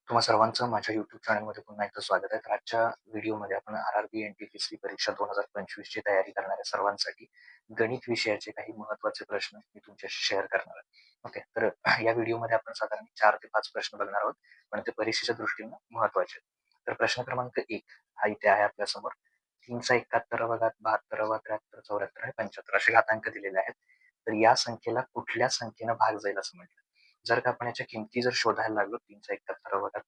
तुम्हा सर्वांचं माझ्या YouTube चॅनलमध्ये पुन्हा एकदा स्वागत आहे. तर आजच्या व्हिडिओमध्ये आपण आर-आर-बी, एन-टी-पी-सी परीक्षा 2025 ची तयारी करणाऱ्या सर्वांसाठी गणित विषयाचे काही महत्त्वाचे प्रश्न मी तुमच्याशी शेअर करणार आहे. ओके. तर या व्हिडिओमध्ये आपण साधारण 4 ते 5 प्रश्न बघणार आहोत, पण ते परीक्षेच्या दृष्टीने महत्त्वाचे आहेत. तर प्रश्न क्रमांक 1 हा इथे आहे आपल्यासमोर. 3चा 71वा घात, 72वा, 73, 74 आणि 75 असे घातांक दिलेले आहेत. तर या संख्येला कुठल्या संख्येनं भाग जाईल असं म्हटलं. जर का आपण याच्या किमती जर शोधायला लागलो 3चा 71वा घात,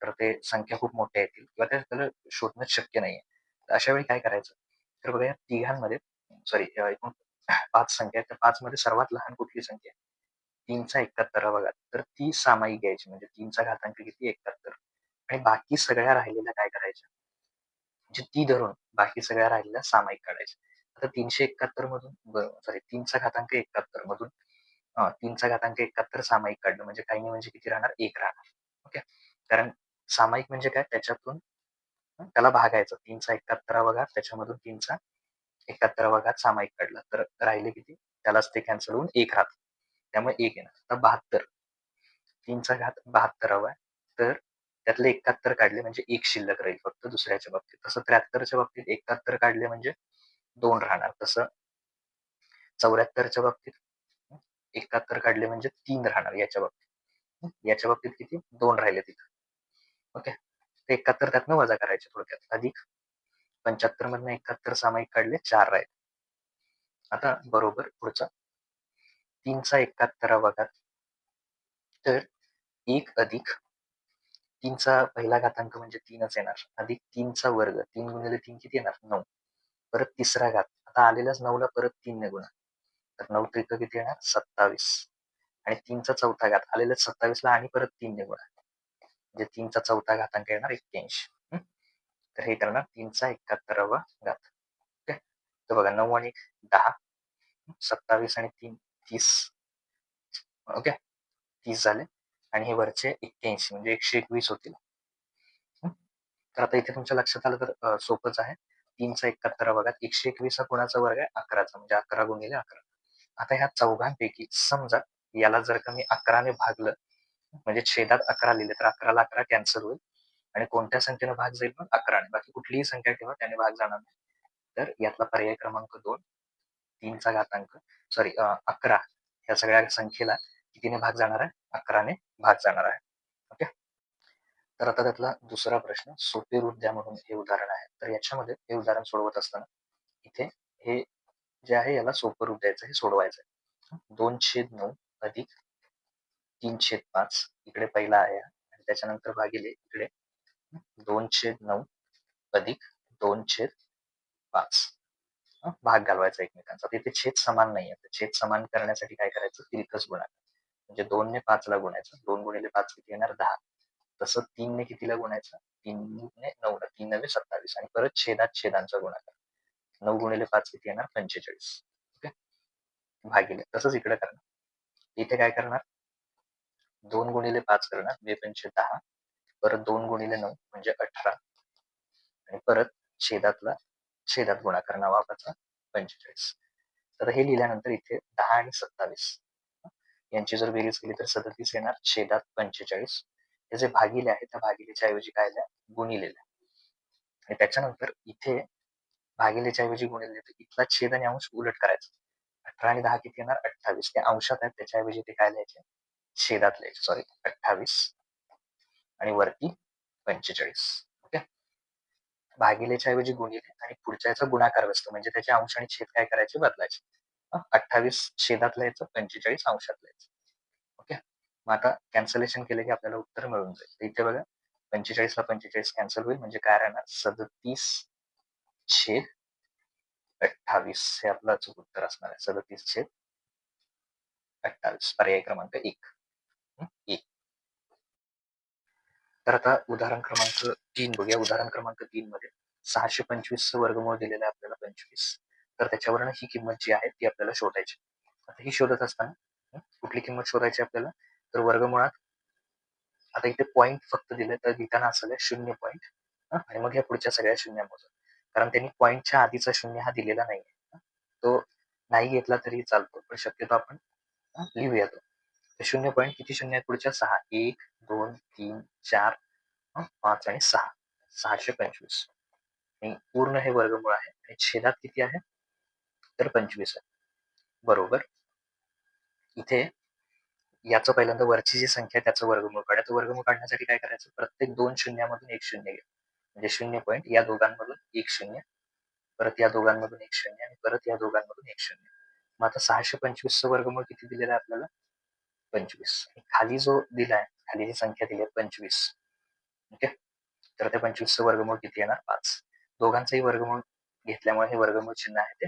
तर ते संख्या खूप मोठ्या येतील किंवा त्याला शोधणं शक्य नाहीये. तर अशा वेळी काय करायचं? तर बघा या तिघांमध्ये सॉरी एकूण 5 संख्या आहेत. त्या 5 मध्ये सर्वात लहान कुठली संख्या आहे? 3चा 71वा घात. तर ती सामाईक घ्यायची म्हणजे 3चा घातांक किती? 71 आणि बाकी सगळ्या राहिलेल्या काय करायच्या? म्हणजे ती धरून बाकी सगळ्या राहिलेल्या सामाईक काढायच्या. आता 371 मधून सॉरी 3चा घातांक 71 मधून 3चा घातांक 71 सामाईक काढलं म्हणजे काही नाही म्हणजे किती राहणार? 1 राहणार. ओके. कारण सामाईक म्हणजे काय? त्याच्यातून त्याला भागायचं. 3चा 71वा घात त्याच्यामधून 3चा 71वा घात सामाईक काढला. तर राहिले किती? त्यालाच ते कॅन्सल होऊन 1 राहतं. त्यामुळे 1 येणार. आता 72 3चा घात 72वा आहे. तर त्यातले 71 काढले म्हणजे 1 शिल्लक राहील फक्त दुसऱ्याच्या बाबतीत. तसं 73च्या बाबतीत 71 काढले म्हणजे 2 राहणार. तसं 74च्या बाबतीत 71 काढले म्हणजे 3 राहणार याच्या बाबतीत. याच्या बाबतीत किती? 2 राहिले तिथं. ओके. ते 71 त्यातनं वजा करायचे थोडक्यात. अधिक 75 मधनं 71 सामाईक काढले 4 राहिले. आता बरोबर पुढचा 3चा 71वा घात. तर 1 अधिक 3चा पहिला घातांक म्हणजे 3च येणार. अधिक 3चा वर्ग. 3 गुणिले 3 किती येणार? 9. परत तिसरा घात. आता आलेल्याच 9ला परत 3 ने गुणा. तर 9 त्रिक किती येणार? 27 आणि 3चा चौथा घात. आलेल्याच 27ला आणि परत 3 ने गुणा. म्हणजे 3चा चौथा घातांक येणार 81. तर हे करणार 3चा 71वा घात. ओके. तर बघा 9 आणि 10, 27 आणि 3 30. ओके. 30 झाले आणि हे वरचे 81 म्हणजे 121 होतील. तर आता इथे तुमच्या लक्षात आलं तर सोपंच आहे. 3चा 71वा घात 121 हा कोणाचा वर्ग आहे? 11चा म्हणजे 11 गुणिले 11. आता ह्या चौघांपैकी समजा याला जर का मी 11 ने भागलं म्हणजे छेदात 11 लिहिले तर 11ला 11 कॅन्सल होईल आणि कोणत्या संख्येनं भाग जाईल मग? 11 ने. बाकी कुठलीही संख्या ठेवा त्याने भाग जाणार नाही. तर यातला पर्याय क्रमांक 2 3चा घातांक सॉरी 11 या सगळ्या संख्येला कितीने भाग जाणार आहे? 11 ने भाग जाणार आहे. ओके. तर आता त्यातला दुसरा प्रश्न सोपे रूप द्या म्हणून हे उदाहरण आहे. तर याच्यामध्ये हे उदाहरण सोडवत असताना इथे हे जे आहे याला सोपं रूप द्यायचं, हे सोडवायचं आहे. 2/9 अधिक 3/5 इकडे पहिला आहे आणि त्याच्यानंतर भागिले इकडे 2/9 अधिक 2/5 भाग घालवायचा एकमेकांचा. तिथे छेद समान नाहीये. तर छेद समान करण्यासाठी काय करायचं? तिरकस गुणाकार. म्हणजे 2 ने 5 ला गुणायचं. 2 गुणिले 5 किती येणार? 10. तसं 3 ने कितीला गुणायचं? 3 ने 9 ला. 3 9 27 आणि परत छेदात छेदांचा गुणाकार. 9 गुणिले 5 किती येणार? 45. ओके. भागिले. तसंच इकडे करणार. इथे काय करणार? 2 गुणिले 5 करणार. 2 पंचे 10. परत 2 गुणिले 9 म्हणजे 18 आणि परत छेदात गुणाकार नावाचा 45. तर हे लिहिल्यानंतर इथे 10 आणि 27 यांची जर बेरीज केली तर 37 येणार. छेदात 45. हे जे भागिले आहे त्या भागिलेच्या ऐवजी काय लिहा? गुणिलेल्या. आणि त्याच्यानंतर इथे भागिलेच्या ऐवजी गुणिले तर इथला छेद आणि अंश उलट करायचा. 18 आणि 10 किती येणार? 28. ते अंशात आहेत त्याच्याऐवजी ते काय लिहायचे? छेदात लिहायचे. सॉरी 28 आणि वरती 45. ओके. भागिलेच्या ऐवजी गुणिले आणि पुढच्या याचा गुणाकार बसतो म्हणजे त्याचे अंश आणि छेद काय करायचे? बदलायचे. 28 छेदात लिहायचं, 45 अंशात लिहायचं. ओके. मग आता कॅन्सलेशन केलं की आपल्याला उत्तर मिळून जाईल. तर इथे बघा 45 ला 45 कॅन्सल होईल म्हणजे काय राहणार? 37 छेद 28 हे आपलं अचूक उत्तर असणार आहे. 37 छेद 28 पर्याय क्रमांक 1. तर आता उदाहरण क्रमांक 3 बघूया. उदाहरण क्रमांक 3 मध्ये 625 वर्गमूळ दिलेलं आहे आपल्याला 25. तर त्याच्यावरनं ही किंमत जी आहे ती आपल्याला शोधायची. आता ही शोधत असताना कुठली किंमत शोधायची आपल्याला? तर वर्गमुळात आता इथे पॉइंट फक्त दिले तर लिहिताना असं 0 पॉइंट आणि मग या पुढच्या सगळ्या शून्य मोजा. कारण त्यांनी पॉइंटच्या आधीचा शून्य हा दिलेला नाहीये. तो नाही घेतला तरी चालतो पण शक्यतो आपण लिहूया तो. 0 पॉइंट किती शून्य आहेत पुढच्या? 6. 1, 2, 3, 4, 5 आणि 6 625 आणि पूर्ण हे वर्गमूळ आहे आणि छेदात किती आहे तर 25 आहे. बरोबर इथे याचं पहिल्यांदा वरची जी संख्या आहे त्याचं वर्गमूळ काढायचं. वर्गमूळ काढण्यासाठी काय करायचं प्रत्येक 2 शून्यामधून एक शून्य घ्या म्हणजे 0 पॉईंट या दोघांमधून एक शून्य परत या दोघांमधून एक शून्य आणि परत या दोघांमधून एक शून्य. मग आता 625 चं वर्गमूळ किती दिलेलं आहे आपल्याला 25 खाली जो दिलाय खाली जी संख्या दिली आहे 25 ओके तर त्या 25 चं वर्गमूळ किती येणार 5 दोघांचंही वर्गमूळ घेतल्यामुळे हे वर्गमूळ चिन्ह आहे ते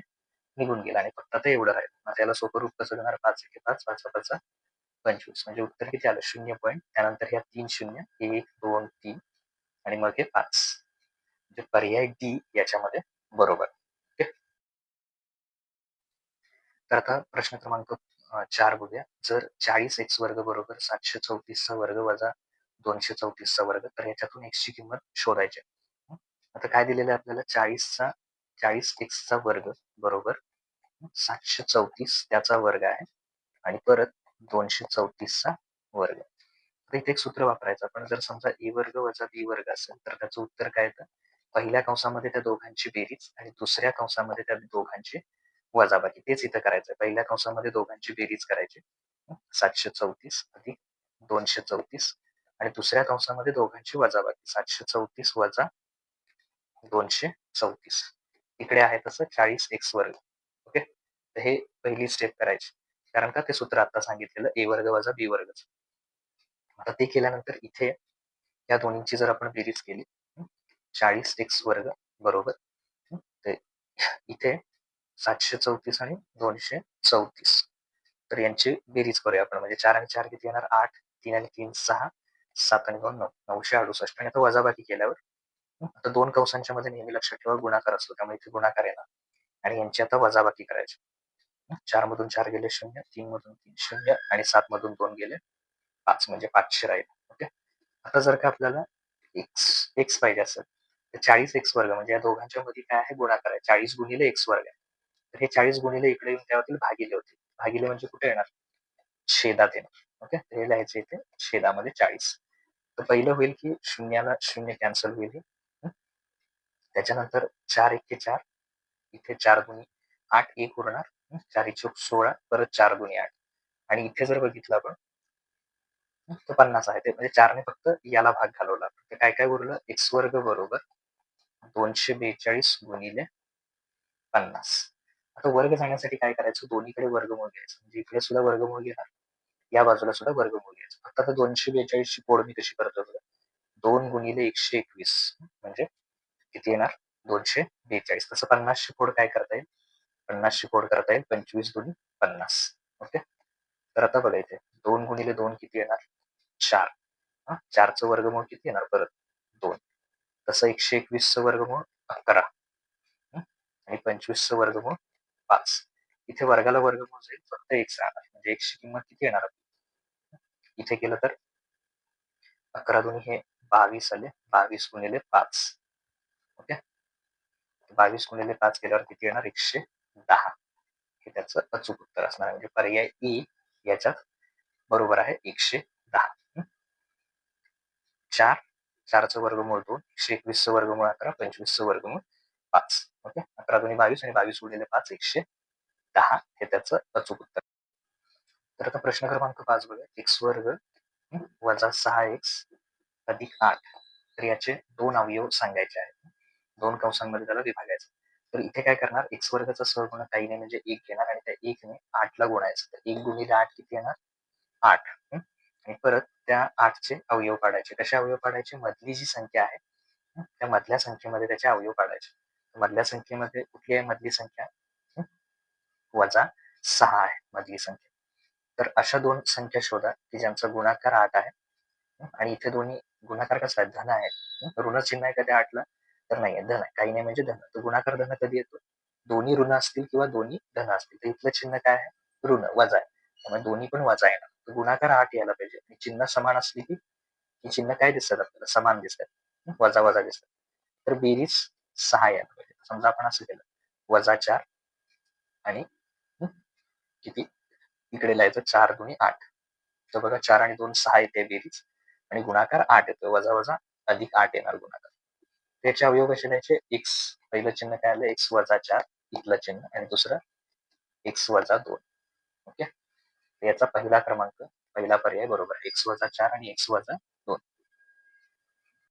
निघून गेलं आणि फक्त आता एवढं राहील. मग त्याला सोपं रूप कसं देणार 5 एके 5 5 5 25 म्हणजे उत्तर किती आलं 0 पॉईंट त्यानंतर ह्या 3 शून्य 1 2 3 आणि मग हे 5 म्हणजे पर्याय डी याच्यामध्ये बरोबर. ओके तर आता प्रश्न क्रमांक 4 बघूया. जर 40 एक्स वर्ग बरोबर 734 चा वर्ग वजा 234 चा वर्ग तर याच्यातून एक्स ची किंमत शोधायची. आता काय दिलेलं आहे आपल्याला 40 एक्स चा वर्ग बरोबर 734 त्याचा वर्ग आहे आणि परत 234 चा वर्ग. तर इथे एक सूत्र वापरायचं आपण जर समजा ए वर्ग वजा बी वर्ग असेल तर त्याचं उत्तर काय येतं पहिल्या कंसामध्ये त्या दोघांची बेरीज आणि दुसऱ्या कंसामध्ये त्या दोघांची वजाबाकी तेच इथं करायचं पहिल्या कंसामध्ये दोघांची बेरीज करायची 734 अधिक 234 आणि दुसऱ्या कंसामध्ये दोघांची वजाबाकी 734 वजा 234 इकडे आहे तसं 40 एक्स वर्ग. ओके तर हे पहिली स्टेप करायची कारण का ते सूत्र आता सांगितलेलं ए वर्ग वजा बी वर्ग. आता ते केल्यानंतर इथे या दोन्हींची जर आपण बेरीज केली 40 एक्स वर्ग बरोबर ते इथे 734 आणि 234 तर यांची बेरीज करूया आपण म्हणजे 4 आणि 4 किती येणार 8 3 आणि 3 6 7 आणि 2 9 968 आणि आता वजाबाकी केल्यावर आता दोन कंसांच्या मध्ये नेहमी लक्षात ठेवा गुणाकार असतो त्यामुळे इथे गुणाकार येणार आणि यांची आता वजाबाकी करायची 4 मधून 4 गेले 0 3 मधून 3 0 आणि 7 मधून 2 गेले 5 म्हणजे 500 राहील. ओके आता जर का आपल्याला एक्स एक्स पाहिजे असेल तर 40 एक्स वर्ग म्हणजे या दोघांच्या मध्ये काय आहे गुणाकार आहे 40 गुणिले एक्स वर्ग आहे तर हे 40 गुणिले इकडे येऊन काय होतील भागिले होतील भागिले म्हणजे कुठे येणार छेदात येणार. ओके हे लिहायचं इथे छेदामध्ये 40 तर पहिलं होईल की शून्याला शून्य कॅन्सल होईल त्याच्यानंतर 4 1 4 इथे 4 दुनी 8 एक उरणार 4 चौक 16 परत 4 दुनी 8 आणि इथे जर बघितलं आपण तर 50 आहे ते म्हणजे 4 ने फक्त याला भाग घालवला तर काय काय उरलं एक्स वर्ग बरोबर 242 गुणिले 50. आता वर्ग जाण्यासाठी काय करायचं दोन्हीकडे वर्गमूळ घ्यायचं म्हणजे इकडे सुद्धा वर्गमूळ घेणार या बाजूला सुद्धा वर्गमूळ घ्यायचं फक्त आता 242 ची फोड मी कशी करतो 2 गुणिले 121 म्हणजे किती येणार 242 तसं 50 ची फोड काय करता येईल 50 ची फोड करता येईल 25 दुनी 50. ओके तर आता बघा इथे 2 गुणिले 2 किती येणार 4 4चं वर्गमूळ किती येणार परत 2 तसं 121 चं वर्गमूळ 11 आणि 25 चं वर्गमूळ 5 इथे वर्गाला वर्गमूळ जाईल फक्त x राहणार म्हणजे x ची किंमत किती येणार इथे केलं तर 11 दुनी हे 22 आले 22 गुणिले 5 ओके 22 गुणिले 5 केल्यावर किती येणार 110 हे त्याचं अचूक उत्तर असणार म्हणजे पर्याय ई याच्यात बरोबर आहे 110. 4चं वर्गमूळ 2 121चं वर्गमूळ 11 25चं वर्गमूळ 5 ओके 11 दुनी 22 आणि 22 गुणिले 5 110 हे त्याचं अचूक उत्तर. तर आता प्रश्न क्रमांक 5 बघा एक्स वर्ग वजा 6x अधिक 8 तर याचे दोन अवयव सांगायचे आहेत दोन कंसांमध्ये त्याला विभागायचं तर इथे काय करणार एक्स वर्गाचा सहगुणक काही नाही म्हणजे 1 घेणार आणि त्या 1 ने 8 ला गुणायचं तर 1 गुणिले 8 किती येणार 8 आणि परत त्या 8 चे अवयव काढायचे कसे अवयव काढायचे मधली जी संख्या आहे त्या मधल्या संख्येमध्ये त्याचे अवयव काढायचे मधल्या संख्येमध्ये कुठली आहे मधली संख्या वजा 6 आहे मधली संख्या तर अशा दोन संख्या शोधा की ज्यांचा गुणाकार 8 आहे आणि इथे दोन्ही गुणाकार कसा आहे धन आहे ऋण चिन्ह आहे कधी 8 ला तर नाही धन आहे काही नाही म्हणजे धन तर गुणाकार धन कधी येतो दोन्ही ऋण असतील किंवा दोन्ही धन असतील तर इथलं चिन्ह काय आहे ऋण वजा आहे त्यामुळे दोन्ही पण वजा येणार तर गुणाकार 8 यायला पाहिजे आणि चिन्ह समान असली की ही चिन्ह काय दिसतात आपल्याला समान दिसतात वजा वजा दिसतात तर बेरीज 6 यायला पाहिजे समजा आपण असं केलं वजा 4 आणि किती इकडे लिहायचं 4 दुनी 8 तर बघा 4 आणि 2 6 येते बेरीज आणि गुणाकार 8 येतो वजा वजा अधिक 8 येणार गुणाकार. त्याचे अवयव कसे द्यायचे? x पहिलं चिन्ह काय आलं x वजा 4 इथलं चिन्ह आणि दुसरं x वजा 2. ओके. याचा पहिला क्रमांक पहिला पर्याय बरोबर x वजा 4 आणि x वजा